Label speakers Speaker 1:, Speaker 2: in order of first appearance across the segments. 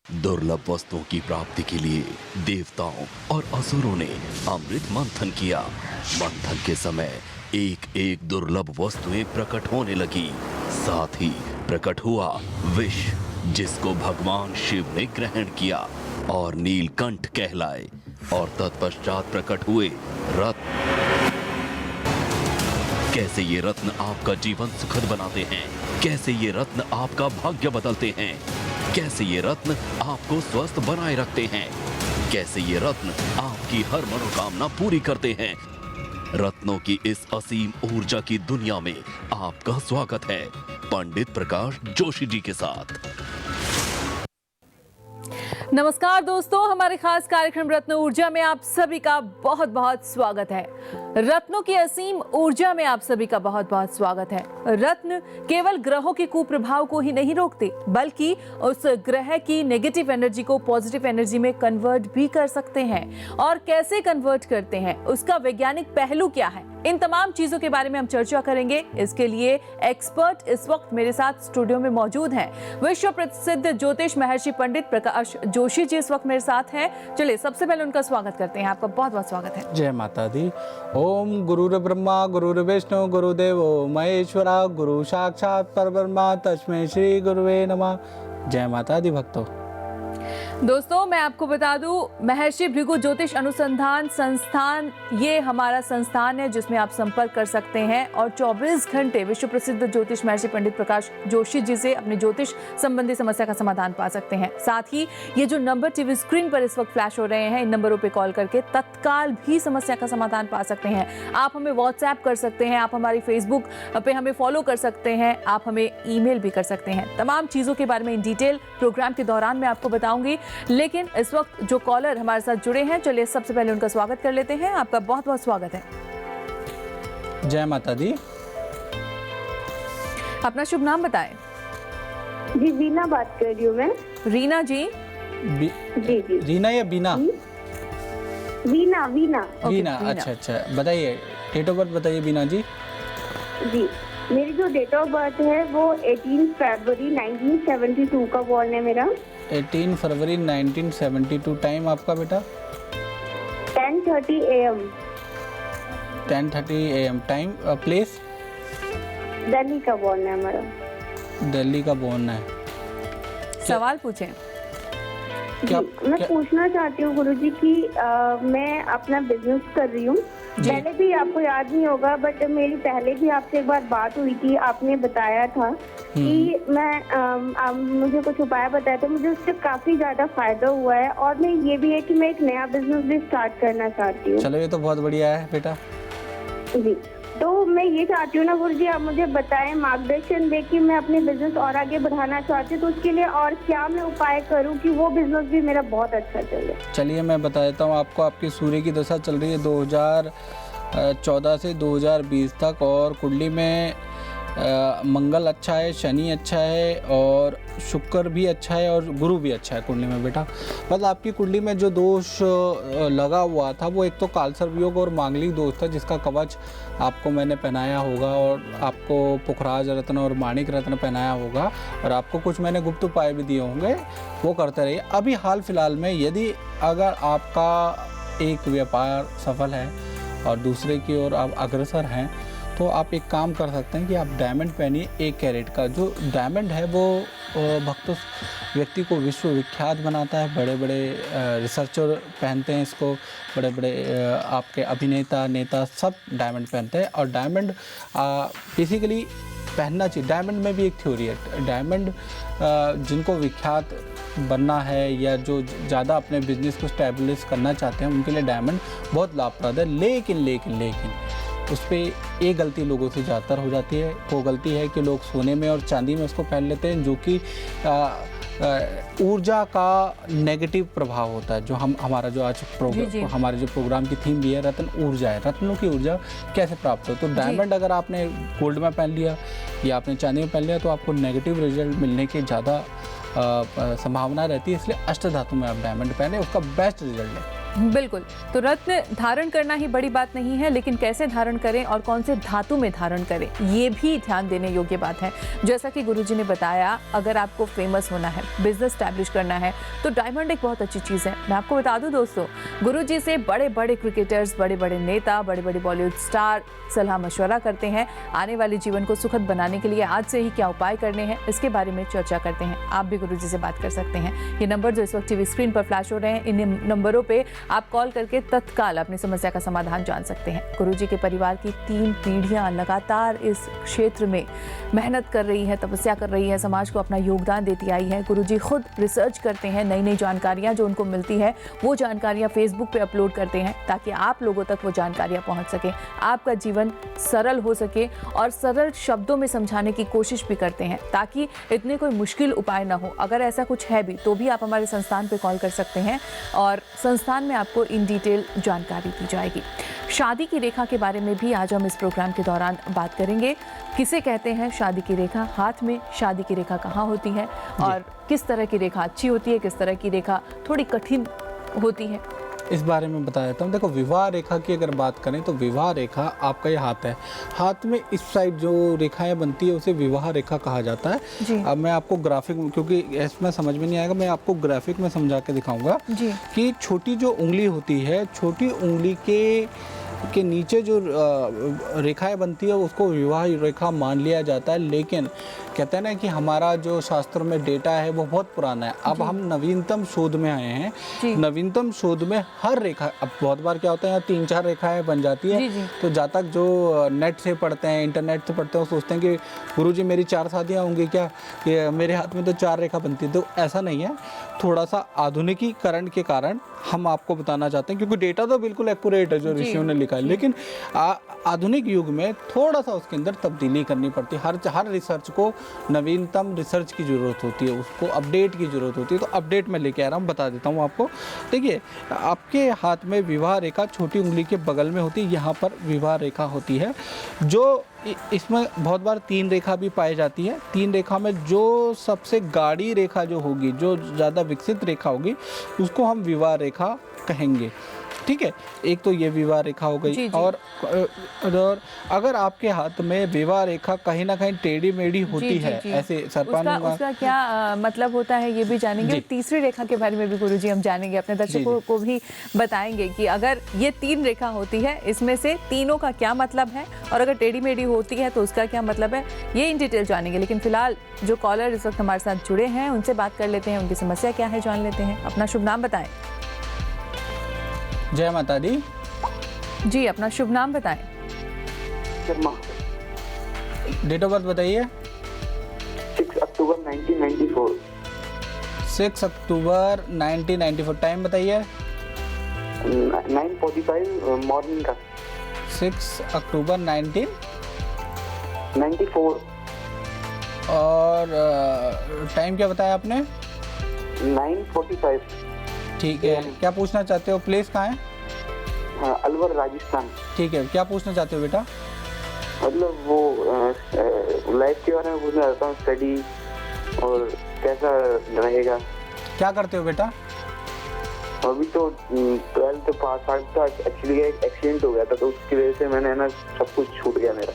Speaker 1: दुर्लभ वस्तुओं की प्राप्ति के लिए देवताओं और असुरों ने अमृत मंथन किया। मंथन के समय एक एक दुर्लभ वस्तुएं प्रकट होने लगी। साथ ही प्रकट हुआ विष, जिसको भगवान शिव ने ग्रहण किया और नीलकंठ कहलाए। और तत्पश्चात प्रकट हुए रत्न। कैसे ये रत्न आपका जीवन सुखद बनाते हैं, कैसे ये रत्न आपका भाग्य बदलते हैं, कैसे ये रत्न आपको स्वस्थ बनाए रखते हैं, कैसे ये रत्न आपकी हर मनोकामना पूरी करते हैं। रत्नों की इस असीम ऊर्जा की दुनिया में आपका स्वागत है पंडित प्रकाश जोशी जी के साथ।
Speaker 2: नमस्कार दोस्तों, हमारे खास कार्यक्रम रत्न ऊर्जा में आप सभी का बहुत बहुत स्वागत है। रत्नों की असीम ऊर्जा में आप सभी का बहुत बहुत स्वागत है। रत्न केवल ग्रहों के कुप्रभाव को ही नहीं रोकते, बल्कि उस ग्रह की नेगेटिव एनर्जी को पॉजिटिव एनर्जी में कन्वर्ट भी कर सकते हैं। और कैसे कन्वर्ट करते हैं, उसका वैज्ञानिक पहलू क्या है, इन तमाम चीजों के बारे में हम चर्चा करेंगे। इसके लिए एक्सपर्ट इस वक्त मेरे साथ स्टूडियो में मौजूद हैं। विश्व प्रसिद्ध ज्योतिष महर्षि पंडित प्रकाश जोशी जी इस वक्त मेरे साथ हैं। चलिए सबसे पहले उनका स्वागत करते हैं। आपका बहुत बहुत स्वागत है।
Speaker 3: जय माता दी। ओम गुरुर्ब्रह्मा गुरुर्विष्णु गुरुदेवो महेश्वरा, गुरु साक्षात परब्रह्मा तस्मै श्री गुरुवे नमः। जय माता दी भक्तों।
Speaker 2: दोस्तों मैं आपको बता दूं, महर्षि भृगु ज्योतिष अनुसंधान संस्थान ये हमारा संस्थान है जिसमें आप संपर्क कर सकते हैं और 24 घंटे विश्व प्रसिद्ध ज्योतिष महर्षि पंडित प्रकाश जोशी जी से अपनी ज्योतिष संबंधी समस्या का समाधान पा सकते हैं। साथ ही ये जो नंबर टीवी स्क्रीन पर इस वक्त फ्लैश हो रहे हैं, इन नंबरों पे कॉल करके तत्काल भी समस्या का समाधान पा सकते हैं। आप हमें व्हाट्सएप कर सकते हैं, आप हमारी फेसबुक पे हमें फॉलो कर सकते हैं, आप हमें ईमेल भी कर सकते हैं। तमाम चीजों के बारे में इन डिटेल प्रोग्राम के दौरान मैं आपको बताऊंगी। लेकिन इस वक्त जो कॉलर हमारे साथ जुड़े हैं, चलिए सबसे पहले उनका स्वागत कर लेते हैं। आपका बहुत बहुत स्वागत है।
Speaker 3: जय माता दी।
Speaker 2: अपना शुभ नाम बताएं।
Speaker 4: जी वीना बात कर रही हूँ मैं।
Speaker 2: रीना जी।
Speaker 4: जी जी।
Speaker 3: रीना या बीना?
Speaker 4: वीना वीना।
Speaker 3: बीना, अच्छा अच्छा। बताइए डेट ऑफ बर्थ बताइए बीना जी।
Speaker 4: जी मेरी जो डेट ऑफ बर्थ है वो 18 फरवरी 1972 का बॉर्न है मेरा।
Speaker 3: 18 फरवरी 1972। टाइम आपका बेटा?
Speaker 4: 10:30 AM।
Speaker 3: 10:30 AM। Time place?
Speaker 4: Delhi का बॉर्न है हमारा।
Speaker 3: दिल्ली का बॉर्न है।
Speaker 2: सवाल पूछें।
Speaker 4: मैं पूछना चाहती हूँ गुरुजी कि मैं अपना बिजनेस कर रही हूँ। पहले भी आपको याद नहीं होगा, बट मेरी पहले भी आपसे एक बार बात हुई थी। आपने बताया था कि मुझे कुछ उपाय बताया था, मुझे उससे काफी ज्यादा फायदा हुआ है। और मैं ये भी है कि मैं एक नया बिजनेस भी स्टार्ट करना चाहती हूँ।
Speaker 3: चलो ये तो बहुत बढ़िया है बेटा।
Speaker 4: जी तो मैं ये चाहती हूँ ना गुरुजी, आप मुझे बताएं, मार्गदर्शन दे कि मैं अपने बिजनेस और आगे बढ़ाना चाहती हूँ, तो उसके लिए और क्या मैं उपाय करूँ कि वो बिजनेस भी मेरा बहुत अच्छा चले।
Speaker 3: चलिए मैं बता देता हूँ आपको। आपकी सूर्य की दशा चल रही है 2014 से 2020 तक, और कुंडली में मंगल अच्छा है, शनि अच्छा है, और शुक्र भी अच्छा है, और गुरु भी अच्छा है कुंडली में बेटा। बस आपकी कुंडली में जो दोष लगा हुआ था वो एक तो कालसर्प योग और मांगलिक दोष था, जिसका कवच आपको मैंने पहनाया होगा, और आपको पुखराज रत्न और माणिक रत्न पहनाया होगा, और आपको कुछ मैंने गुप्त उपाय भी दिए होंगे, वो करते रहिए। अभी हाल फिलहाल में यदि अगर आपका एक व्यापार सफल है और दूसरे की ओर आप अग्रसर हैं, तो आप एक काम कर सकते हैं कि आप डायमंड पहनिए 1 कैरेट का। जो डायमंड है वो भक्तों व्यक्ति को विश्व विख्यात बनाता है। बड़े बड़े रिसर्चर पहनते हैं इसको, बड़े बड़े आपके अभिनेता नेता सब डायमंड पहनते हैं। और डायमंड बेसिकली पहनना चाहिए। डायमंड में भी एक थ्योरी है। डायमंड जिनको विख्यात बनना है या जो ज़्यादा अपने बिजनेस को स्टैब्लिश करना चाहते हैं, उनके लिए डायमंड बहुत लाभप्रद है। लेकिन उस पर एक गलती लोगों से ज़्यादातर हो जाती है। वो गलती है कि लोग सोने में और चांदी में उसको पहन लेते हैं, जो कि ऊर्जा का नेगेटिव प्रभाव होता है। जो हमारा जो आज हमारे जो प्रोग्राम की थीम भी है, रत्न ऊर्जा है। रत्नों की ऊर्जा कैसे प्राप्त हो, तो डायमंड अगर आपने गोल्ड में पहन लिया या आपने चांदी में पहन लिया, तो आपको नेगेटिव रिजल्ट मिलने की ज़्यादा संभावना रहती है। इसलिए अष्टधातु में आप डायमंड पहने, उसका बेस्ट रिजल्ट है।
Speaker 2: बिल्कुल। तो रत्न धारण करना ही बड़ी बात नहीं है, लेकिन कैसे धारण करें और कौन से धातु में धारण करें, ये भी ध्यान देने योग्य बात है। जैसा कि गुरुजी ने बताया, अगर आपको फेमस होना है, बिजनेस स्टैब्लिश करना है, तो डायमंड एक बहुत अच्छी चीज़ है। मैं आपको बता दूं दोस्तों, गुरुजी से बड़े बड़े क्रिकेटर्स, बड़े बड़े नेता, बड़े बड़े बॉलीवुड स्टार सलाह मशवरा करते हैं। आने वाले जीवन को सुखद बनाने के लिए आज से ही क्या उपाय करने हैं, इसके बारे में चर्चा करते हैं। आप भी गुरुजी से बात कर सकते हैं। ये नंबर जो इस वक्त टीवी स्क्रीन पर फ्लैश हो रहे हैं, इन नंबरों पे आप कॉल करके तत्काल अपनी समस्या का समाधान जान सकते हैं। गुरुजी के परिवार की 3 पीढ़ियां लगातार इस क्षेत्र में मेहनत कर रही है, तपस्या कर रही है, समाज को अपना योगदान देती आई है। गुरुजी खुद रिसर्च करते हैं, नई नई जानकारियां जो उनको मिलती है वो जानकारियां फेसबुक पे अपलोड करते हैं, ताकि आप लोगों तक वो जानकारियां पहुंच सके, आपका जीवन सरल हो सके, और सरल शब्दों में समझाने की कोशिश भी करते हैं, ताकि इतने कोई मुश्किल उपाय ना हो। अगर ऐसा कुछ है भी तो भी आप हमारे संस्थान पे कॉल कर सकते हैं और संस्थान में आपको इन डिटेल जानकारी दी जाएगी। शादी की रेखा के बारे में भी आज हम इस प्रोग्राम के दौरान बात करेंगे। किसे कहते हैं शादी की रेखा, हाथ में शादी की रेखा कहाँ होती है, और किस तरह की रेखा अच्छी होती है, किस तरह की रेखा थोड़ी कठिन होती है,
Speaker 3: इस बारे में बता देता हूँ। देखो, विवाह रेखा की अगर बात करें तो विवाह रेखा आपका ये हाथ है, हाथ में इस साइड जो रेखाएं बनती है उसे विवाह रेखा कहा जाता है। अब मैं आपको ग्राफिक, क्योंकि इसमें समझ में नहीं आएगा, मैं आपको ग्राफिक में समझा के दिखाऊंगा कि छोटी जो उंगली होती है, छोटी उंगली के नीचे जो रेखाएं बनती है उसको विवाह रेखा मान लिया जाता है। लेकिन कहते हैं ना कि हमारा जो शास्त्रों में डेटा है वो बहुत पुराना है। अब हम नवीनतम शोध में आए हैं। नवीनतम शोध में हर रेखा, अब बहुत बार क्या होता है, 3-4 रेखाएं बन जाती है। तो जहाँ तक जो नेट से पढ़ते हैं, इंटरनेट से पढ़ते हैं, वो सोचते हैं कि गुरुजी मेरी 4 शादियाँ होंगी क्या, कि मेरे हाथ में तो 4 रेखा बनती है। तो ऐसा नहीं है, थोड़ा सा आधुनिकीकरण के कारण हम आपको बताना चाहते हैं, क्योंकि डेटा तो बिल्कुल एक्यूरेट है जो ऋषियों ने लिखा है, लेकिन आधुनिक युग में थोड़ा सा उसके अंदर तब्दीली करनी पड़ती है। हर रिसर्च को नवीनतम रिसर्च की ज़रूरत होती है, उसको अपडेट की ज़रूरत होती है। तो अपडेट में लेके आ रहा हूँ, बता देता हूँ आपको। देखिए, आपके हाथ में विवाह रेखा छोटी उंगली के बगल में होती है, यहाँ पर विवाह रेखा होती है। जो इसमें बहुत बार 3 रेखा भी पाई जाती है। 3 रेखा में जो सबसे गाढ़ी रेखा जो होगी, जो ज़्यादा विकसित रेखा होगी, उसको हम विवाह रेखा कहेंगे। ठीक है, एक तो ये विवाह रेखा हो गई। और अगर आपके हाथ में विवाह रेखा कहीं ना कहीं टेढ़ी मेढ़ी होती है, ऐसे सरपान,
Speaker 2: उसका क्या मतलब होता है ये भी जानेंगे। तीसरी रेखा के बारे में भी गुरुजी हम जानेंगे, अपने दर्शकों को भी बताएंगे कि अगर ये 3 रेखा होती है, इसमें से तीनों का क्या मतलब है, और अगर टेढ़ी मेढ़ी होती है तो उसका क्या मतलब है, ये इन डिटेल जानेंगे। लेकिन फिलहाल जो कॉलर इस वक्त हमारे साथ जुड़े हैं उनसे बात कर लेते हैं, उनकी समस्या क्या है जान लेते हैं। अपना शुभ नाम बताएं।
Speaker 3: जय माता दी
Speaker 2: जी, अपना शुभ नाम बताएं।
Speaker 3: डेट ऑफ बर्थ बताइए।
Speaker 5: 6 अक्टूबर 1994।
Speaker 3: 6 अक्टूबर 1994। टाइम बताइए।
Speaker 5: 9:45 मॉर्निंग का।
Speaker 3: 6 अक्टूबर
Speaker 5: 1994।
Speaker 3: और टाइम क्या बताया आपने?
Speaker 5: 9:45।
Speaker 3: ठीक है, क्या पूछना चाहते हो? प्लेस कहाँ है?
Speaker 5: अलवर, राजस्थान।
Speaker 3: ठीक है, क्या पूछना चाहते हो बेटा?
Speaker 5: मतलब वो लाइफ के बारे में पूछना चाहता हूँ, स्टडी और कैसा रहेगा।
Speaker 3: क्या करते हो बेटा?
Speaker 5: अभी तो 12th पास आउट था। एक्चुअली एक एक्सीडेंट हो गया था, तो उसकी वजह से मैंने ना सब कुछ छूट गया मेरा।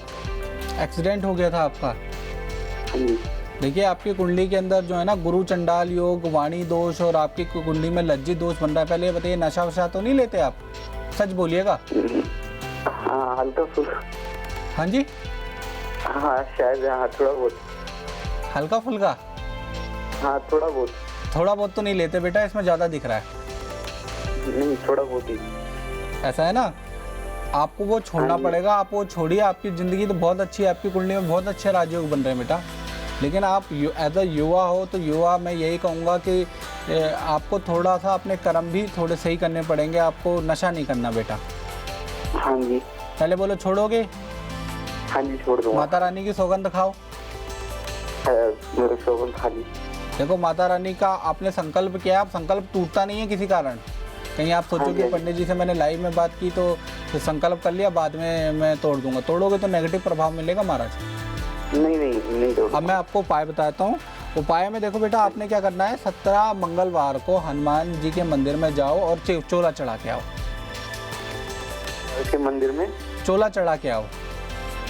Speaker 3: एक्सीडेंट हो गया था आपका?
Speaker 5: हाँ जी।
Speaker 3: देखिए, आपकी कुंडली के अंदर जो है ना गुरु चंडाल योग, वाणी दोष, और आपकी कुंडली में लज्जित दोष बन रहा है। पहले ये बताइए, नशा वशा तो नहीं लेते आप? सच बोलिएगा।
Speaker 5: हाँ, हल्का फुल्का।
Speaker 3: हाँ जी,
Speaker 5: हाँ शायद, हाँ थोड़ा बहुत।
Speaker 3: हल्का फुल्का?
Speaker 5: हाँ थोड़ा बहुत।
Speaker 3: थोड़ा बहुत तो नहीं लेते बेटा, इसमें ज़्यादा दिख रहा है।
Speaker 5: नहीं, थोड़ा बहुत ही।
Speaker 3: ऐसा है ना, आपको वो छोड़ना पड़ेगा। आप वो छोड़िए। आपकी ज़िंदगी तो बहुत अच्छी है, आपकी कुंडली में बहुत अच्छे राजयोग बन रहे हैं बेटा। लेकिन आप एज अ युवा हो, तो युवा मैं यही कहूँगा कि आपको थोड़ा सा अपने कर्म भी थोड़े सही करने पड़ेंगे। आपको नशा नहीं करना बेटा।
Speaker 5: हाँ जी।
Speaker 3: पहले बोलो, छोड़ोगे?
Speaker 5: हाँ जी, छोड़ दूँगा।
Speaker 3: माता रानी की सौगंध खाओ।
Speaker 5: मेरे सौगंध खा ली।
Speaker 3: देखो, माता रानी का आपने संकल्प किया, आप संकल्प टूटता नहीं है किसी कारण। कहीं आप सोचो कि पंडित जी से मैंने लाइव में बात की तो संकल्प कर लिया, बाद में मैं तोड़ दूंगा। तोड़ोगे तो नेगेटिव प्रभाव मिलेगा महाराज।
Speaker 5: नहीं।
Speaker 3: अब मैं आपको उपाय बताता हूँ, उपाय में देखो बेटा, आपने क्या करना है, 17 मंगलवार को हनुमान जी के मंदिर में जाओ और चोला चढ़ा के आओ।
Speaker 5: के मंदिर में
Speaker 3: चोला चढ़ा के आओ।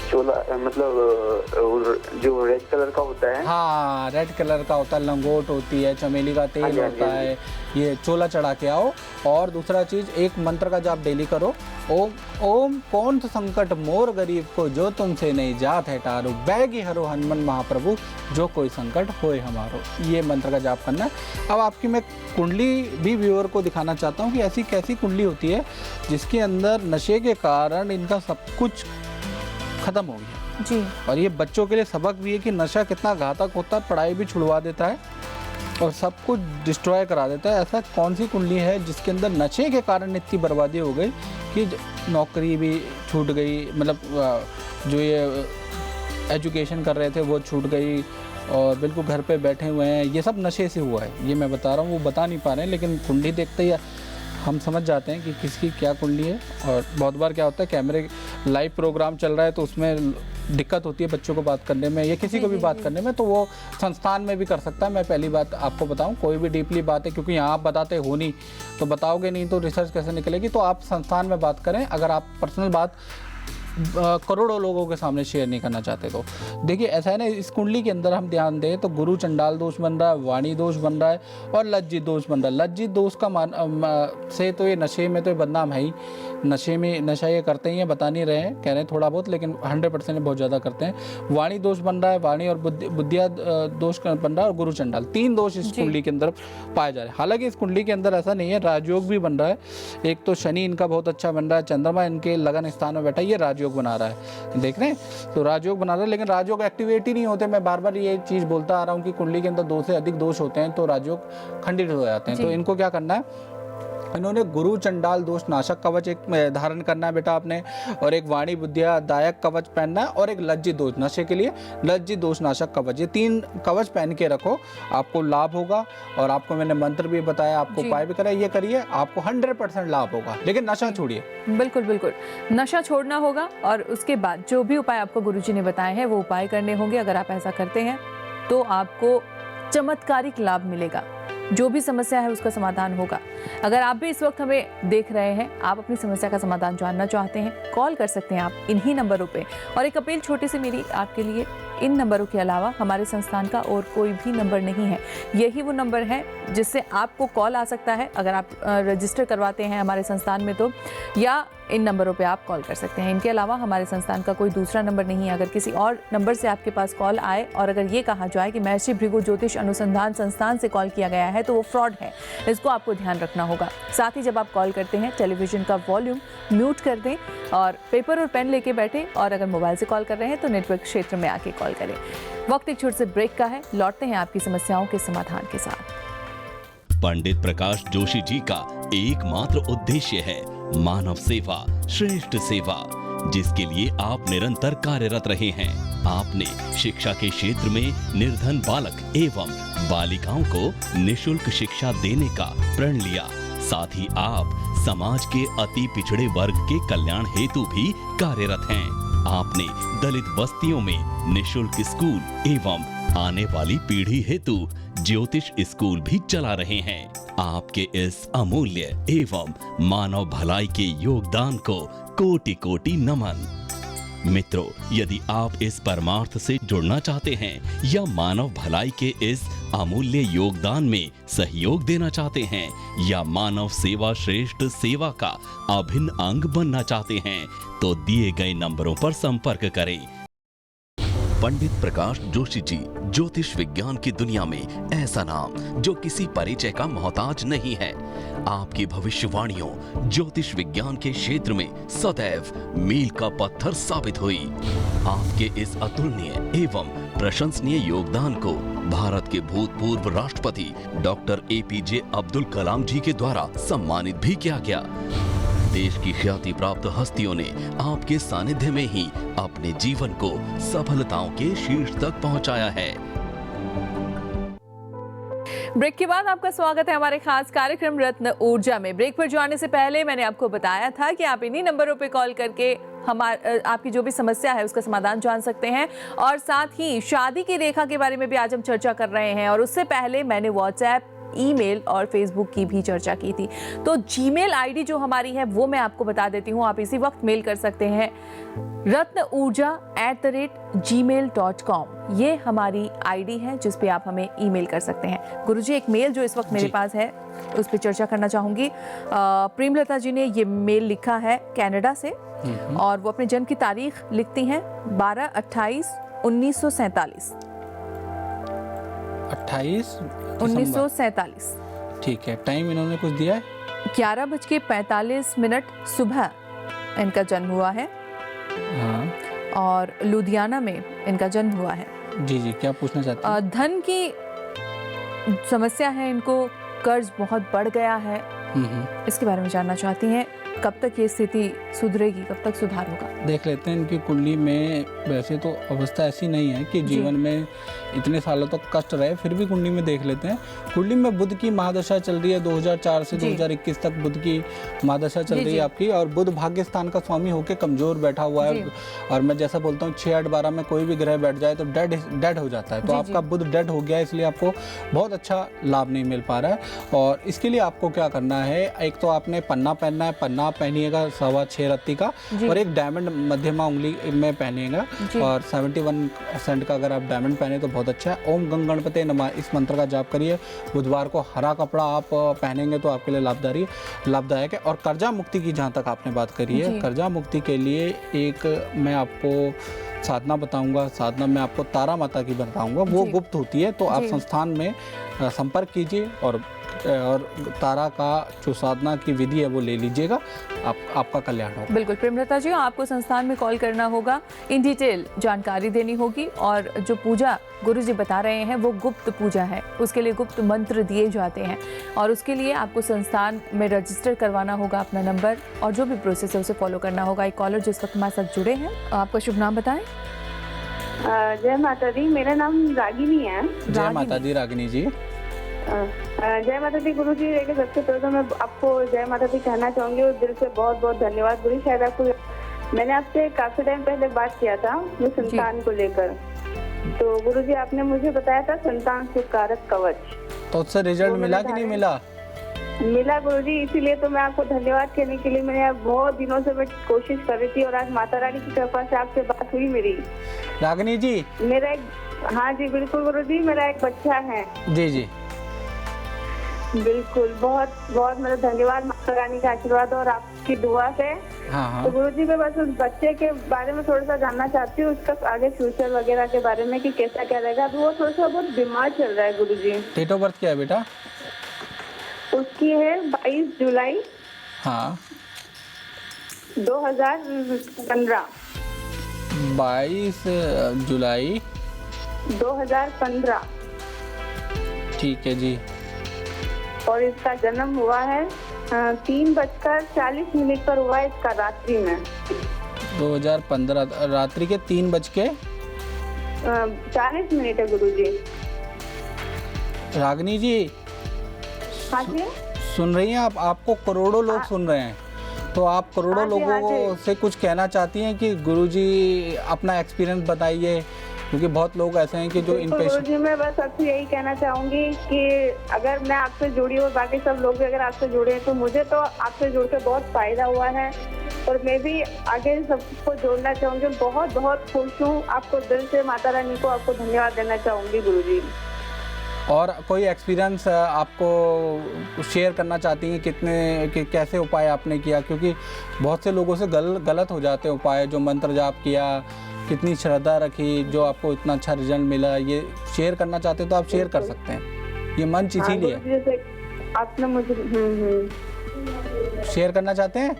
Speaker 5: चोला मतलब जो रेड कलर का होता है?
Speaker 3: हाँ, रेड कलर का होता है, लंगोट होती है, चमेली का तेल होता है, ये चोला चढ़ा के आओ। और दूसरा चीज़, एक मंत्र का जाप डेली करो, ओम ओम कौन संकट मोर गरीब को, जो तुमसे नहीं जात है टारो, बैगी हरो हनुमान महाप्रभु, जो कोई संकट होए हमारो। ये मंत्र का जाप करना है। अब आपकी मैं कुंडली भी व्यूअर को दिखाना चाहता हूँ कि ऐसी कैसी कुंडली होती है जिसके अंदर नशे के कारण इनका सब कुछ खत्म हो गया
Speaker 2: जी।
Speaker 3: और ये बच्चों के लिए सबक भी है कि नशा कितना घातक होता है, पढ़ाई भी छुड़वा देता है और सब कुछ डिस्ट्रॉय करा देता है। ऐसा कौन सी कुंडली है जिसके अंदर नशे के कारण इतनी बर्बादी हो गई कि नौकरी भी छूट गई, मतलब जो ये एजुकेशन कर रहे थे वो छूट गई और बिल्कुल घर पे बैठे हुए हैं। ये सब नशे से हुआ है, ये मैं बता रहा हूँ, वो बता नहीं पा रहे हैं, लेकिन कुंडली देखते ही हम समझ जाते हैं कि किसकी क्या कुंडली है। और बहुत बार क्या होता है, कैमरे लाइव प्रोग्राम चल रहा है तो उसमें दिक्कत होती है बच्चों को बात करने में या किसी को भी बात करने में, तो वो संस्थान में भी कर सकता है। मैं पहली बात आपको बताऊं, कोई भी डीपली बात है, क्योंकि यहाँ आप बताते हो नहीं तो बताओगे नहीं तो रिसर्च कैसे निकलेगी, तो आप संस्थान में बात करें। अगर आप पर्सनल बात करोड़ों लोगों के सामने शेयर नहीं करना चाहते तो देखिए, ऐसा है ना, इस कुंडली के अंदर हम ध्यान दें तो गुरु चंडाल दोष बन रहा है, वाणी दोष बन रहा है और लज्जित दोष बन रहा है। लज्जित दोष का से तो ये नशे में तो ये बदनाम है ही, नशे में नशा ये करते ही हैं, बता नहीं रहे हैं, कह रहे हैं थोड़ा बहुत, लेकिन 100% बहुत ज़्यादा करते हैं। वाणी दोष बन रहा है, वाणी और बुद्धिया दोष बन रहा है और गुरु चंडाल, 3 दोष इस कुंडली के अंदर पाए जा रहे हैं। हालांकि इस कुंडली के अंदर ऐसा नहीं है, राजयोग भी बन रहा है। एक तो शनि इनका बहुत अच्छा बन रहा है, चंद्रमा इनके लगन स्थान में बैठा है, ये राजयोग बना रहा है, देख रहे हैं, तो राजयोग बना रहा है। लेकिन राजयोग एक्टिवेट ही नहीं होते। मैं बार बार ये चीज़ बोलता आ रहा हूँ कि कुंडली के अंदर 2 से अधिक दोष होते हैं तो राजयोग खंडित हो जाते हैं। तो इनको क्या करना है, इन्होंने गुरु चंडाल दोष नाशक कवच एक धारण करना है बेटा आपने, और एक वाणी बुद्धिया दायक कवच पहनना है, और एक लज्जित दोष, नशे के लिए लज्जित दोष नाशक कवच, ये 3 कवच पहन के रखो, आपको लाभ होगा। और आपको मैंने मंत्र भी बताया, आपको उपाय भी कराया, ये करिए, आपको 100% लाभ होगा। लेकिन नशा छोड़िए,
Speaker 2: बिल्कुल बिल्कुल नशा छोड़ना होगा और उसके बाद जो भी उपाय आपको गुरुजी ने बताए हैं वो उपाय करने होंगे। अगर आप ऐसा करते हैं तो आपको चमत्कारिक लाभ मिलेगा, जो भी समस्या है उसका समाधान होगा। अगर आप भी इस वक्त हमें देख रहे हैं, आप अपनी समस्या का समाधान जानना चाहते हैं, कॉल कर सकते हैं आप इन्हीं नंबरों पे। और एक अपील छोटी सी मेरी आपके लिए, इन नंबरों के अलावा हमारे संस्थान का और कोई भी नंबर नहीं है, यही वो नंबर है जिससे आपको कॉल आ सकता है अगर आप रजिस्टर करवाते हैं हमारे संस्थान में तो, या इन नंबरों पे आप कॉल कर सकते हैं। इनके अलावा हमारे संस्थान का कोई दूसरा नंबर नहीं है। अगर किसी और नंबर से आपके पास कॉल आए और अगर ये कहा जाए कि महर्षि भृगु ज्योतिष अनुसंधान संस्थान से कॉल किया गया है तो वो फ्रॉड है, इसको आपको ध्यान रखना होगा। साथ ही जब आप कॉल करते हैं टेलीविजन का वॉल्यूम म्यूट कर दें और पेपर और पेन लेके बैठे, और अगर मोबाइल से कॉल कर रहे हैं तो नेटवर्क क्षेत्र में आके कॉल करें। वक्त एक छोटे से ब्रेक का है, लौटते हैं आपकी समस्याओं के समाधान के साथ।
Speaker 1: पंडित प्रकाश जोशी जी का एकमात्र उद्देश्य है मानव सेवा, श्रेष्ठ सेवा, जिसके लिए आप निरंतर कार्यरत रहे हैं। आपने शिक्षा के क्षेत्र में निर्धन बालक एवं बालिकाओं को निशुल्क शिक्षा देने का प्रण लिया। साथ ही आप समाज के अति पिछड़े वर्ग के कल्याण हेतु भी कार्यरत हैं। आपने दलित बस्तियों में निशुल्क स्कूल एवं आने वाली पीढ़ी हेतु ज्योतिष स्कूल भी चला रहे हैं। आपके इस अमूल्य एवं मानव भलाई के योगदान को कोटि कोटि नमन। मित्रों, यदि आप इस परमार्थ से जुड़ना चाहते हैं या मानव भलाई के इस अमूल्य योगदान में सहयोग देना चाहते हैं या मानव सेवा श्रेष्ठ सेवा का अभिन्न अंग बनना चाहते हैं तो दिए गए नंबरों पर संपर्क करें। पंडित प्रकाश जोशी जी, ज्योतिष विज्ञान की दुनिया में ऐसा नाम जो किसी परिचय का मोहताज नहीं है। आपकी भविष्यवाणियों ज्योतिष विज्ञान के क्षेत्र में सदैव मील का पत्थर साबित हुई। आपके इस अतुलनीय एवं प्रशंसनीय योगदान को भारत के भूतपूर्व राष्ट्रपति डॉक्टर APJ अब्दुल कलाम जी के द्वारा सम्मानित भी किया गया। देश की ख्याति प्राप्त हस्तियों ने आपके सानिध्य में ही अपने जीवन को सफलताओं के शीर्ष तक पहुंचाया है।
Speaker 2: ब्रेक के बाद आपका स्वागत है हमारे खास कार्यक्रम रत्न ऊर्जा में। ब्रेक पर जाने से पहले मैंने आपको बताया था कि आप इन्हीं नंबरों पे कॉल करके आपकी जो भी समस्या है उसका समाधान जान सकते हैं, और साथ ही शादी की रेखा के बारे में भी आज हम चर्चा कर रहे हैं। और उससे पहले मैंने व्हाट्सएप, ईमेल और फेसबुक की भी चर्चा की थी। तो जीमेल आईडी जो हमारी है वो मैं आपको बता देती हूँ, आप इसी वक्त मेल कर सकते हैं ratnaurja@gmail.com। ये हमारी आईडी है जिस पे आप हमें ईमेल कर सकते हैं। गुरुजी, एक मेल जो इस वक्त मेरे पास है उस पर चर्चा करना चाहूंगी। प्रेमलता जी ने ये मेल लिखा है कनाडा से, और वो अपने जन्म की तारीख लिखती हैं 12/28/1947। 1947।
Speaker 3: ठीक है। टाइम इन्होंने कुछ दिया है?
Speaker 2: 11:45 सुबह इनका जन्म हुआ है।
Speaker 3: हाँ।
Speaker 2: और लुधियाना में इनका जन्म हुआ है।
Speaker 3: जी जी, क्या पूछना चाहते हैं?
Speaker 2: धन की समस्या है इनको, कर्ज बहुत बढ़ गया है, इसके बारे में जानना चाहती हैं। कब तक ये स्थिति सुधरेगी, कब तक सुधार होगा?
Speaker 3: देख लेते हैं इनकी कुंडली में। वैसे तो अवस्था ऐसी नहीं है कि जीवन में इतने सालों तक कष्ट रहे, फिर भी कुंडली में देख लेते हैं। कुंडली में बुध की महादशा चल रही है 2004 से 2021 तक बुध की महादशा चल रही है आपकी, और बुध भाग्य स्थान का स्वामी होकर कमजोर बैठा हुआ है। और मैं जैसा बोलता हूँ 6-8-12 में कोई भी ग्रह बैठ जाए तो डेड हो जाता है। तो आपका बुध डेड हो गया है, इसलिए आपको बहुत अच्छा लाभ नहीं मिल पा रहा है। और इसके लिए आपको क्या करना है, एक तो आपने पन्ना पहनना है। पन्ना पहनिएगा 6.25 रत्ती का, और एक डायमंड मध्यमा उंगली में पहनिएगा। और 71% का अगर आप डायमंड पहने तो बहुत अच्छा है। ओम गंग गणपते नमः, इस मंत्र का जाप करिए। बुधवार को हरा कपड़ा आप पहनेंगे तो आपके लिए लाभदायक है। और कर्जा मुक्ति की जहाँ तक आपने बात करी है, कर्जा मुक्ति के लिए एक मैं आपको साधना बताऊंगा। साधना मैं आपको तारा माता की बताऊंगा, वो गुप्त होती है। तो आप संस्थान में संपर्क कीजिए और तारा का जो साधना की विधि है वो ले लीजिएगा, आपका कल्याण होगा।
Speaker 2: बिल्कुल प्रेमलता जी, आपको संस्थान में कॉल करना होगा, इन डिटेल जानकारी देनी होगी। और जो पूजा गुरुजी बता रहे हैं वो गुप्त पूजा है, उसके लिए गुप्त मंत्र दिए जाते हैं, और उसके लिए आपको संस्थान में रजिस्टर करवाना होगा अपना नंबर, और जो भी प्रोसेस है उसे फॉलो करना होगा। एक कॉलर जिस वक्त हमारे साथ जुड़े हैं, आपका शुभ नाम बताएं।
Speaker 4: जय माता दी, मेरा नाम रागिनी है।
Speaker 3: जय माता दी रागिनी जी।
Speaker 4: जय माता दी गुरु जी। सबसे पहले तो मैं आपको जय माता दी कहना चाहूंगी, और दिल से बहुत बहुत धन्यवाद गुरु। शायद आपको मैंने आपसे काफी टाइम पहले बात किया था वो संतान को लेकर, तो गुरु जी आपने मुझे बताया था संतान सुकारक कवच।
Speaker 3: तो उससे रिजल्ट मिला कि नहीं मिला?
Speaker 4: मिला गुरु जी, इसीलिए तो मैं आपको धन्यवाद कहने के लिए मैंने बहुत दिनों से मैं कोशिश कर रही थी, और आज माता रानी की कृपा से आपसे बात हुई मेरी।
Speaker 3: रागिनी जी,
Speaker 4: मेरा एक, हाँ जी बिल्कुल गुरु जी, मेरा एक बच्चा है।
Speaker 3: जी जी
Speaker 4: बिल्कुल, बहुत बहुत मतलब धन्यवाद माता रानी का आशीर्वाद और आपकी दुआ से।
Speaker 3: हाँ।
Speaker 4: तो गुरुजी मैं बस उस बच्चे के बारे में थोड़ा सा जानना चाहती हूँ, उसका आगे फ्यूचर वगैरह के बारे में कि कैसा क्या रहेगा। अभी वो थोड़ा सा बहुत बीमार चल रहा है गुरुजी।
Speaker 3: डेट ऑफ बर्थ क्या है बेटा?
Speaker 4: उसकी है 22 जुलाई
Speaker 3: हाँ
Speaker 4: 2015।
Speaker 3: 22 जुलाई
Speaker 4: 2015।
Speaker 3: ठीक है जी।
Speaker 4: और इसका जन्म हुआ है 3:40 पर हुआ है इसका, रात्रि में।
Speaker 3: 2015 रात्रि के
Speaker 4: 3:40 है गुरुजी।
Speaker 3: रागिनी जी,
Speaker 4: हाँ जी
Speaker 3: सुन रही हैं आप? आपको करोड़ों लोग सुन रहे हैं, तो आप करोड़ों लोगों से कुछ कहना चाहती हैं कि गुरुजी अपना एक्सपीरियंस बताइए, क्योंकि बहुत लोग ऐसे हैं कि जो
Speaker 4: गुरुजी मैं बस आपसे यही कहना चाहूंगी कि अगर मैं आपसे जुड़ी और बाकी सब लोग भी अगर आपसे जुड़े हैं तो मुझे तो आपसे जुड़कर बहुत फायदा हुआ है, और मैं भी आगे सबको जोड़ना चाहूंगी। बहुत बहुत खुश हूँ, आपको दिल से माता रानी को आपको धन्यवाद देना चाहूंगी गुरुजी।
Speaker 3: और कोई एक्सपीरियंस आपको शेयर करना चाहती हैं कि कैसे उपाय आपने किया, क्योंकि बहुत से लोगों से गलत हो जाते हैं उपाय, जो मंत्र जाप किया, कितनी श्रद्धा रखी, जो आपको इतना अच्छा रिजल्ट मिला, ये शेयर करना चाहते हैं तो आप शेयर कर सकते हैं, ये मंच इसीलिए
Speaker 4: आपने मुझे
Speaker 3: शेयर करना चाहते हैं।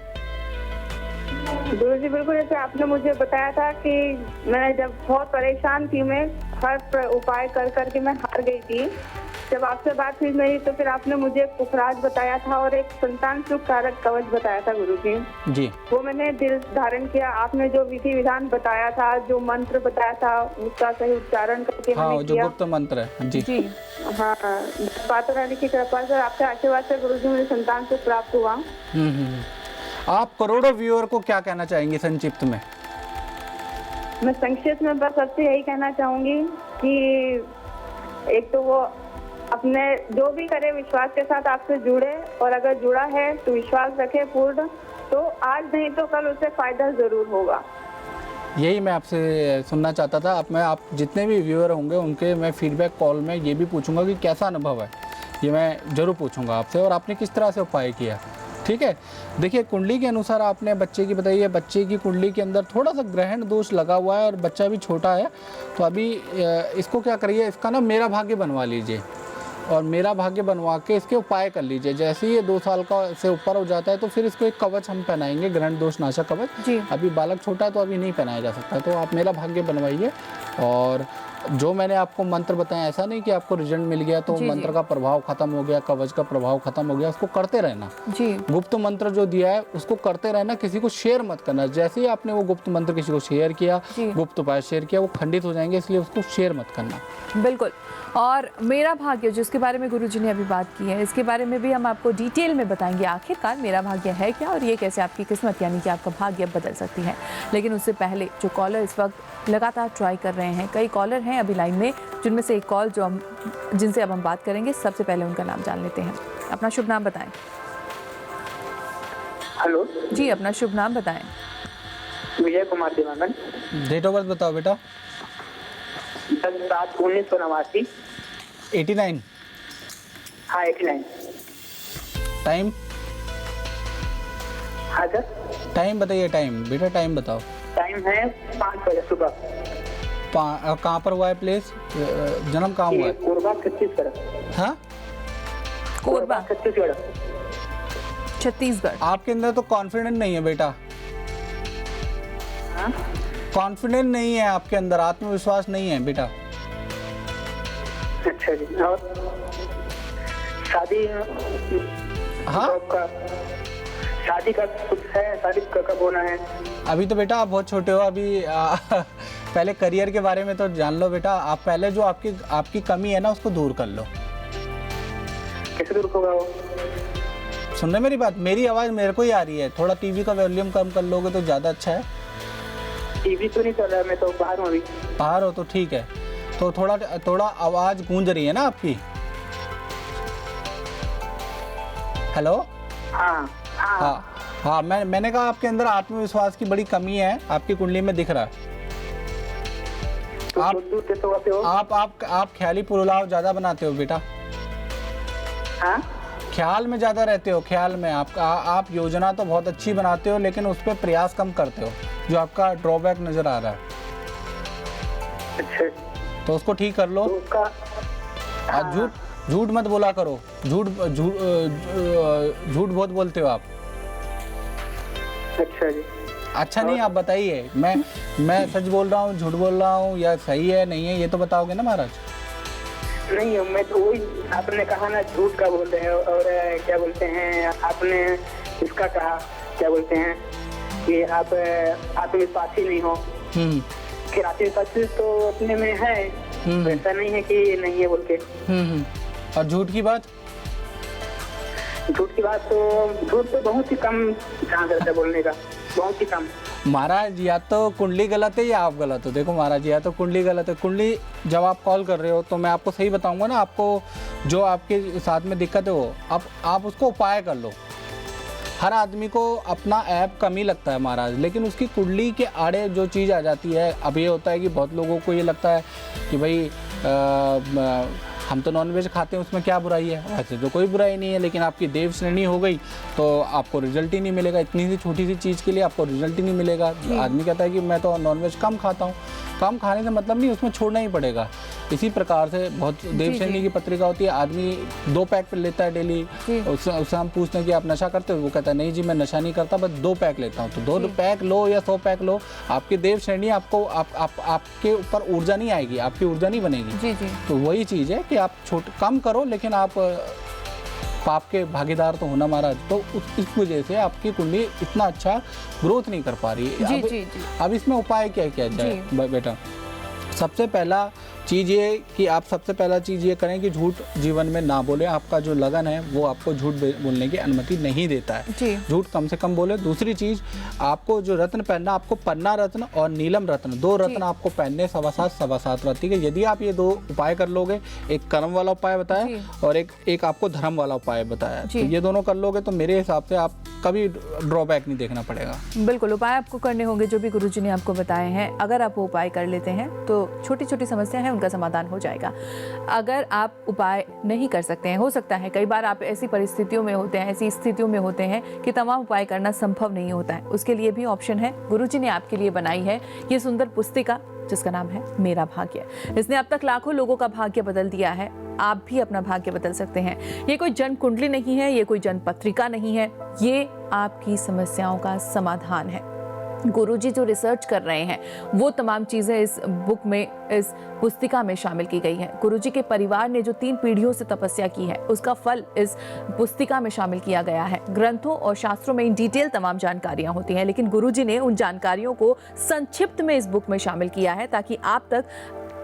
Speaker 4: गुरुजी बिल्कुल, जैसे आपने मुझे बताया था कि मैंने जब बहुत परेशान थी, मैं हर उपाय कर करके मैं हार गई थी, जब आपसे बात हुई मेरी तो फिर आपने मुझे पुखराज बताया था और एक संतान सुख कारक कवच बताया था गुरुजी।
Speaker 3: जी
Speaker 4: वो मैंने दिल धारण किया। आपने जो विधि विधान बताया था, जो मंत्र बताया था, उसका सही उच्चारण करके
Speaker 3: हाँ,
Speaker 4: मैंने
Speaker 3: जो
Speaker 4: किया।
Speaker 3: गुप्त मंत्र है। जी
Speaker 2: जी
Speaker 4: हाँ, माता रानी की कृपा से, आपके आशीर्वाद से गुरुजी मुझे संतान सुख प्राप्त हुआ।
Speaker 3: आप करोड़ों व्यूअर को क्या कहना चाहेंगे संक्षिप्त में?
Speaker 4: मैं संक्षिप्त में बस सबसे यही कहना चाहूंगी कि एक तो वो अपने जो भी करे विश्वास के साथ आपसे जुड़े, और अगर जुड़ा है तो विश्वास रखे पूर्ण, तो आज नहीं तो कल उसे फायदा जरूर होगा।
Speaker 3: यही मैं आपसे सुनना चाहता था। आप जितने भी व्यूअर होंगे उनके मैं फीडबैक कॉल में ये भी पूछूंगा कि कैसा अनुभव है, ये मैं ज़रूर पूछूंगा आपसे, और आपने किस तरह से उपाय किया। ठीक है, देखिए कुंडली के अनुसार आपने बच्चे की बताई है, बच्चे की कुंडली के अंदर थोड़ा सा ग्रहण दोष लगा हुआ है और बच्चा भी छोटा है, तो अभी इसको क्या करिए, इसका ना मेरा भाग्य बनवा लीजिए, और मेरा भाग्य बनवा के इसके उपाय कर लीजिए। जैसे ही ये 2 साल का से ऊपर हो जाता है तो फिर इसको एक कवच हम पहनाएंगे, ग्रहण दोष नाशक कवच।
Speaker 2: जी।
Speaker 3: अभी बालक छोटा है तो अभी नहीं पहनाया जा सकता, तो आप मेरा भाग्य बनवाइए। और जो मैंने आपको मंत्र बताया, ऐसा नहीं कि आपको रिजल्ट मिल गया तो
Speaker 2: जी,
Speaker 3: मंत्र का प्रभाव खत्म हो गया, कवच का प्रभाव खत्म हो गया, उसको करते रहना।
Speaker 2: जी
Speaker 3: गुप्त मंत्र जो दिया है उसको करते रहना, किसी को शेयर मत करना। जैसे ही आपने वो गुप्त मंत्र किसी को शेयर किया,
Speaker 2: जी।
Speaker 3: गुप्त उपाय शेयर किया, वो खंडित हो जाएंगे, इसलिए उसको शेयर मत करना।
Speaker 2: बिल्कुल। और मेरा भाग्य जिसके बारे में गुरुजी ने अभी बात की है, इसके बारे में भी हम आपको डिटेल में बताएंगे आखिरकार मेरा भाग्य है क्या और ये कैसे आपकी किस्मत यानी कि आपका भाग्य बदल सकती है। लेकिन उससे पहले जो कॉलर इस वक्त लगातार ट्राई कर रहे हैं, कई कॉलर हैं अभी लाइन में, जिनमें से एक कॉल जिनसे अब हम बात करेंगे, सबसे पहले उनका नाम जान लेते हैं। अपना शुभ नाम बताएं।
Speaker 6: हेलो
Speaker 2: जी, अपना शुभ नाम बताएं।
Speaker 6: Vijay Kumar दिवानन।
Speaker 3: Date of birth बताओ बेटा।
Speaker 6: 10/7/1989।
Speaker 3: 89।
Speaker 6: हाँ 89।
Speaker 3: टाइम
Speaker 6: हाँ सर,
Speaker 3: टाइम बताइए, टाइम बेटा, टाइम बताओ।
Speaker 6: टाइम है 5 बजे सुबह।
Speaker 3: कहाँ पर हुआ है प्लेस, जन्म कहाँ हुआ
Speaker 6: ये
Speaker 3: है?
Speaker 6: कोरबा छत्तीसगढ़।
Speaker 3: हाँ,
Speaker 2: कोरबा
Speaker 6: छत्तीसगढ़।
Speaker 2: छत्तीसगढ़।
Speaker 3: आपके अंदर तो कॉन्फिडेंट नहीं है बेटा,
Speaker 6: हाँ?
Speaker 3: कॉन्फिडेंट नहीं है आपके अंदर, आत्मविश्वास नहीं है बेटा।
Speaker 6: अच्छा जी। और शादी
Speaker 3: हाँ?
Speaker 6: शादी का कुछ है, शादी कब होना है?
Speaker 3: अभी तो बेटा आप बहुत छोटे हो, अभी पहले करियर के बारे में तो जान लो बेटा। आप पहले जो आपकी कमी है ना उसको दूर कर लो।
Speaker 6: कैसे दूर होगा वो?
Speaker 3: सुन रहे मेरी बात? मेरी आवाज़ मेरे को ही आ रही है, थोड़ा टीवी का वॉल्यूम कम कर लोगे तो ज़्यादा अच्छा है।
Speaker 6: टीवी तो नहीं चल रहा है, मैं तो बाहर हूँ अभी।
Speaker 3: बाहर हो तो ठीक है, तो थोड़ा आवाज़ गूंज रही है ना आपकी। हेलो।
Speaker 6: हाँ हाँ
Speaker 3: हाँ हाँ, मैंने कहा आपके अंदर आत्मविश्वास की बड़ी कमी है, आपकी कुंडली में दिख रहा है।
Speaker 6: तो
Speaker 3: आप
Speaker 6: दूर कैसे होते हो?
Speaker 3: आप ख्याली पुलाव ज़्यादा बनाते हो बेटा,
Speaker 6: हाँ
Speaker 3: ख्याल में ज़्यादा रहते हो। ख्याल में आप योजना तो बहुत अच्छी बनाते हो, लेकिन उस पर प्रयास कम करते हो, जो आपका ड्रॉबैक नज़र आ रहा है।
Speaker 6: अच्छा,
Speaker 3: तो उसको ठीक कर लो।
Speaker 6: तो उसका
Speaker 3: और झूठ मत बोला करो, झूठ बहुत बोलते हो आप।
Speaker 6: अच्छा जी।
Speaker 3: अच्छा नहीं, आप बताइए, मैं सच बोल रहा हूँ, झूठ बोल रहा हूँ, या सही है नहीं है, ये तो बताओगे ना महाराज।
Speaker 6: नहीं, मैं तो वही, आपने कहा ना झूठ का बोल रहे हैं, और क्या बोलते हैं आपने इसका कहा, क्या बोलते हैं कि आप आत्मविश्वासी नहीं हो। कि आत्मविश्वासी तो अपने में है, ऐसा नहीं है कि नहीं है बोल के।
Speaker 3: और झूठ की बात?
Speaker 6: झूठ की बात तो झूठ तो बहुत ही कम चांस रहता है बोलने का, बहुत ही कम।
Speaker 3: महाराज या तो कुंडली गलत है या आप गलत हो। देखो महाराज, या तो कुंडली गलत है। कुंडली जब आप कॉल कर रहे हो तो मैं आपको सही बताऊंगा ना, आपको जो आपके साथ में दिक्कत है वो आप उसको उपाय कर लो। हर आदमी को अपना ऐप कम ही लगता है महाराज, लेकिन उसकी कुंडली के आड़े जो चीज़ आ जाती है। अब ये होता है कि बहुत लोगों को ये लगता है कि भाई हम तो नॉनवेज खाते हैं, उसमें क्या बुराई है। ऐसे तो कोई बुराई नहीं है, लेकिन आपकी देव श्रेणी हो गई तो आपको रिजल्ट ही नहीं मिलेगा। इतनी सी छोटी सी चीज़ के लिए आपको रिजल्ट ही नहीं मिलेगा। आदमी कहता है कि मैं तो नॉनवेज कम खाता हूँ, कम खाने से मतलब नहीं, उसमें छोड़ना ही पड़ेगा। इसी प्रकार से बहुत देव श्रेणी की पत्रिका होती है, आदमी 2 पैक लेता है डेली। उससे हम पूछते हैं कि आप नशा करते हो, वो कहता है नहीं जी मैं नशा नहीं करता, बस 2 पैक लेता हूँ। तो 2 पैक लो या 100 पैक लो, आपकी देव श्रेणी आपको आपके ऊपर ऊर्जा नहीं आएगी, आपकी ऊर्जा नहीं बनेगी।
Speaker 2: जी जी।
Speaker 3: तो वही चीज़ है कि आप कम करो, लेकिन आप पाप के भागीदार तो होना महाराज। तो इस वजह से आपकी कुंडली इतना अच्छा ग्रोथ नहीं कर पा रही है। अब इसमें उपाय क्या किया जाए बेटा? सबसे पहला चीज़ ये कि आप सबसे पहला चीज़ ये करें कि झूठ जीवन में ना बोले। आपका जो लगन है वो आपको झूठ बोलने की अनुमति नहीं देता है। झूठ कम से कम बोले। दूसरी चीज़, आपको जो रत्न पहनना, आपको पन्ना रत्न और नीलम रत्न, 2 रत्न आपको पहनने 7.5 रत्ती के। यदि आप ये 2 उपाय कर लोगे, एक कर्म वाला उपाय बताया और एक आपको धर्म वाला उपाय बताया, तो ये दोनों कर लोगे तो मेरे हिसाब से आप कभी ड्रॉबैक नहीं देखना पड़ेगा।
Speaker 2: बिल्कुल, उपाय आपको करने होंगे जो भी गुरुजी ने आपको बताए हैं। अगर आप वो उपाय कर लेते हैं तो छोटी छोटी समस्या है उनका समाधान हो जाएगा। अगर आप उपाय नहीं कर सकते हैं, हो सकता है कई बार आप ऐसी परिस्थितियों में होते हैं, ऐसी स्थितियों में होते हैं कि तमाम उपाय करना संभव नहीं होता है, उसके लिए भी ऑप्शन है। गुरुजी ने आपके लिए बनाई है ये सुंदर पुस्तिका जिसका नाम है मेरा भाग्य। इसने अब तक लाखों लोगों का भाग्य बदल दिया है। आप भी अपना भाग्य बदल सकते हैं। ये कोई जन्म कुंडली नहीं है, ये कोई जन्म पत्रिका नहीं है, ये आपकी समस्याओं का समाधान है। गुरुजी जो रिसर्च कर रहे हैं वो तमाम चीज़ें इस बुक में, इस पुस्तिका में शामिल की गई है। गुरुजी के परिवार ने जो 3 पीढ़ियों से तपस्या की है उसका फल इस पुस्तिका में शामिल किया गया है। ग्रंथों और शास्त्रों में इन डिटेल तमाम जानकारियां होती हैं, लेकिन गुरुजी ने उन जानकारियों को संक्षिप्त में इस बुक में शामिल किया है ताकि आप तक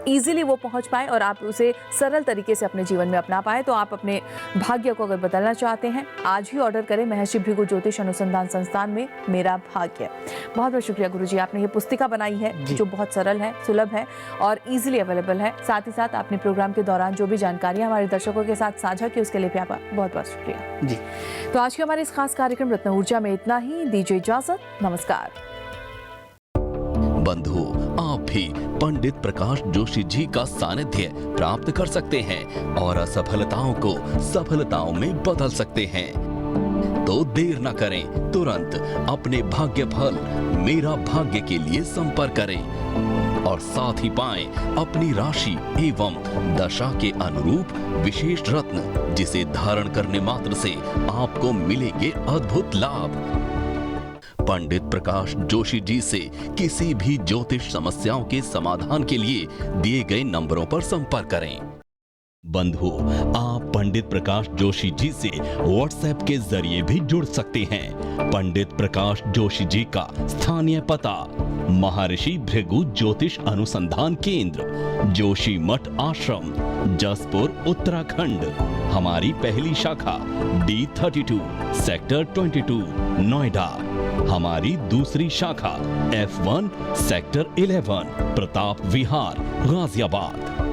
Speaker 2: इजीली वो पहुंच पाए और आप उसे सरल तरीके से अपने जीवन में अपना पाए। तो आप अपने भाग्य को अगर बदलना चाहते हैं, आज ही ऑर्डर करें महर्षि भृगु ज्योतिष अनुसंधान संस्थान में मेरा भाग्य। बहुत बहुत शुक्रिया गुरुजी, आपने ये पुस्तिका बनाई है जो बहुत सरल है, सुलभ है और इजीली अवेलेबल है। साथ ही साथ आपने प्रोग्राम के दौरान जो भी जानकारियां हमारे दर्शकों के साथ साझा की उसके लिए भी आपका बहुत बहुत शुक्रिया
Speaker 3: जी।
Speaker 2: तो आज के हमारे इस खास कार्यक्रम रत्न ऊर्जा में इतना ही। दीजिए इजाजत, नमस्कार।
Speaker 1: बंधु, आप भी पंडित प्रकाश जोशी जी का सानिध्य प्राप्त कर सकते हैं और असफलताओं को सफलताओं में बदल सकते हैं। तो देर न करें, तुरंत अपने भाग्य फल मेरा भाग्य के लिए संपर्क करें और साथ ही पाएं अपनी राशि एवं दशा के अनुरूप विशेष रत्न, जिसे धारण करने मात्र से आपको मिलेंगे अद्भुत लाभ। पंडित प्रकाश जोशी जी से किसी भी ज्योतिष समस्याओं के समाधान के लिए दिए गए नंबरों पर संपर्क करें। बंधु, आप पंडित प्रकाश जोशी जी से व्हाट्सएप के जरिए भी जुड़ सकते हैं। पंडित प्रकाश जोशी जी का स्थानीय पता: महर्षि भृगु ज्योतिष अनुसंधान केंद्र, जोशी मठ आश्रम, जसपुर, उत्तराखंड। हमारी पहली शाखा D32 सेक्टर 22 नोएडा। हमारी दूसरी शाखा F1 सेक्टर 11 प्रताप विहार गाजियाबाद।